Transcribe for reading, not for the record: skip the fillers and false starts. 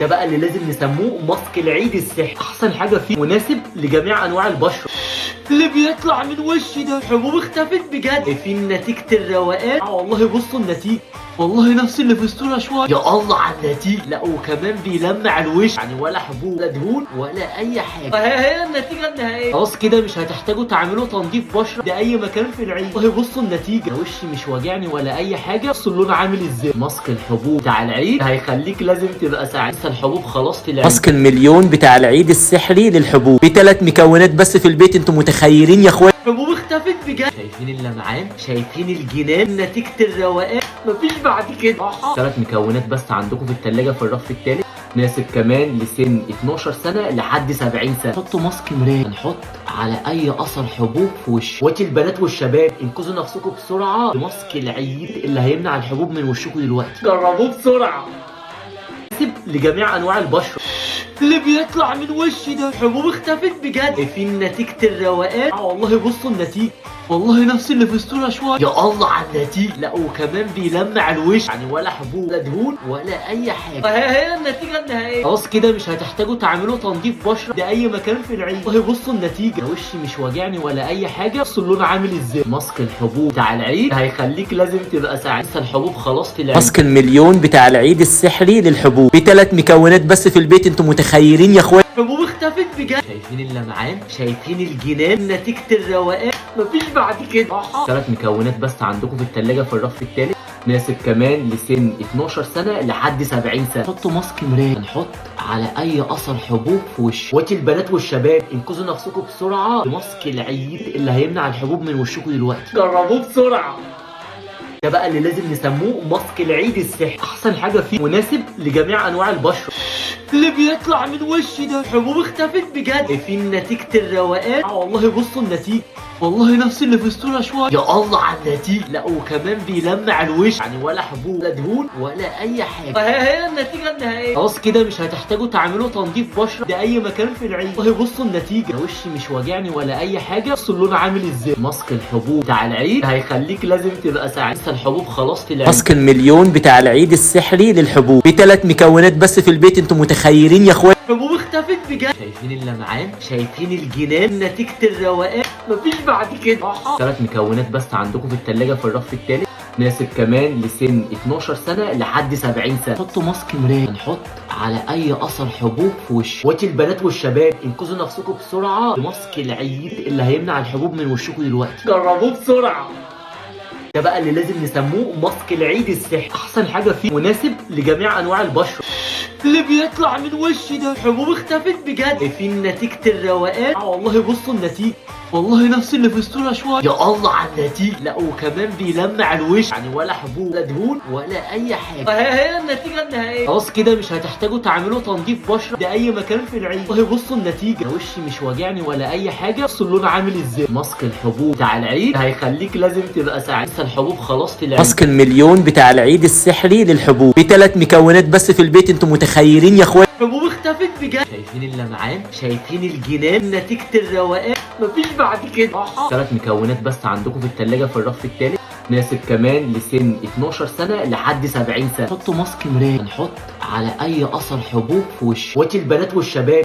ده بقى اللي لازم نسموه ماسك العيد السحري. احسن حاجه فيه مناسب لجميع انواع البشره. اللي بيطلع من وشي ده حبوب اختفت بجد. شايفين نتيجه الروقان؟ والله بصوا النتيجه، والله نفس اللي في الصوره شويه. يا الله على النتيجه. لا وكمان بيلمع الوش، يعني ولا حبوب لا دهون ولا اي حاجه. هي النتيجه النهائيه. خلاص كده مش هتحتاجوا تعملوا تنظيف بشره لاي مكان في العيد. والله بصوا النتيجه، وشي مش واجعني ولا اي حاجه. بصوا اللون عامل ازاي. ماسك الحبوب بتاع العيد هيخليك لازم تبقى سعيد. لسه الحبوب خلاص في العيد. ماسك المليون بتاع العيد السحري للحبوب ب3 مكونات بس في البيت. انتم متخيلين يا اخوان؟ حبوب اختفت بجد. شايفين اللمعان، شايفين الجنان، نتيجه الروقان مفيش بعد كده. 3 مكونات بس عندكم في الثلاجه في الرف الثالث. مناسب كمان لسن 12 سنه لحد 70 سنه. حطوا ماسك مرايه، هنحط على اي اثر حبوب في وش. واخواتي البنات والشباب انقذوا نفسكم بسرعه بماسك العيد اللي هيمنع الحبوب من وشكم دلوقتي. جربوه بسرعه. مناسب لجميع انواع البشره. اللي بيطلع من وشي ده حبوب اختفت بجد. شايفين نتيجه الروقان؟ والله بصوا النتيجه، والله نفس اللي في الصوره شويه. يا الله على النتيجه. لا وكمان بيلمع الوش، يعني ولا حبوب لا دهون ولا اي حاجه. هي النتيجه النهائيه. خلاص كده مش هتحتاجوا تعملوا تنظيف بشره لاي مكان في العيد. والله بصوا النتيجه، وشي مش واجعني ولا اي حاجه. بصوا اللون عامل ازاي. ماسك الحبوب بتاع العيد هيخليك لازم تبقى سعيد. لسه الحبوب خلاص في العيد. ماسك المليون بتاع العيد السحري للحبوب ب3 مكونات بس في البيت. انتم متخيلين يا اخوان؟ حبوب اختفت بجد. شايفين اللمعان، شايفين الجنان، نتيجه الروقان مفيش بعد كده. 3 مكونات بس عندكم في الثلاجه في الرف الثالث. مناسب كمان لسن 12 سنه لحد 70 سنه. حطوا ماسك مرايه، هنحط على اي اثر حبوب في وش. اخواتي البنات والشباب انقذوا نفسكم بسرعه بماسك العيد اللي هيمنع الحبوب من وشكم دلوقتي. جربوه بسرعه. ده بقى اللي لازم نسموه ماسك العيد السحري. احسن حاجه فيه مناسب لجميع انواع البشره. اللي بيطلع من وشي ده حبوب اختفت بجد. شايفين نتيجه الروقان؟ والله بصوا النتيجه، والله نفس اللي في الصوره شويه. يا الله على النتيجه. لا وكمان بيلمع الوش، يعني ولا حبوب لا دهون ولا اي حاجه. هي النتيجه النهائيه. خلاص كده مش هتحتاجوا تعملوا تنظيف بشره لاي مكان في العيد. والله بصوا النتيجه، وشي مش واجعني ولا اي حاجه. بصوا اللون عامل ازاي. ماسك الحبوب بتاع العيد هيخليك لازم تبقى سعيد. لسه الحبوب خلاص في العيد. ماسك المليون بتاع العيد السحري للحبوب ب3 مكونات بس في البيت. انتم متخيلين يا اخوان؟ حبوب اختفت بجد. شايفين اللمعان، شايفين الجنان، نتيجه الروقان مفيش بعد كده. 3 مكونات بس عندكم في الثلاجه في الرف الثالث. مناسب كمان لسن 12 سنه لحد 70 سنه. حطوا ماسك مرايه، هنحط على اي اثر حبوب في وش. اخواتي البنات والشباب انقذوا نفسكم بسرعه بماسك العيد اللي هيمنع الحبوب من وشكم دلوقتي. جربوه بسرعه. ده بقى اللي لازم نسموه ماسك العيد السحري. احسن حاجه فيه مناسب لجميع انواع البشره. اللي بيطلع من وشي ده حبوب اختفت بجد. شايفين نتيجه الروقان؟ والله بصوا النتيجه، والله نفس اللي في الصوره شويه. يا الله على النتيجه. لا وكمان بيلمع الوش، يعني ولا حبوب لا دهون ولا اي حاجه. هي النتيجه النهائيه. خلاص كده مش هتحتاجوا تعملوا تنظيف بشره لاي مكان في العيد. والله بصوا النتيجه، وشي مش واجعني ولا اي حاجه. بصوا اللون عامل ازاي. ماسك الحبوب بتاع العيد هيخليك لازم تبقى سعيد. لسه الحبوب خلاص في العيد. ماسك المليون بتاع العيد السحري للحبوب ب3 مكونات بس في البيت. انتم متخيلين يا اخوان؟ حبوب اختفت بجد. شايفين اللمعان، شايفين الجنان، نتيجه الروقان مفيش بعد كده. 3 مكونات بس عندكم في الثلاجه في الرف الثالث. مناسب كمان لسن 12 سنه لحد 70 سنه. حطوا ماسك مرايه، هنحط على اي اثر حبوب في وش. اخواتي البنات والشباب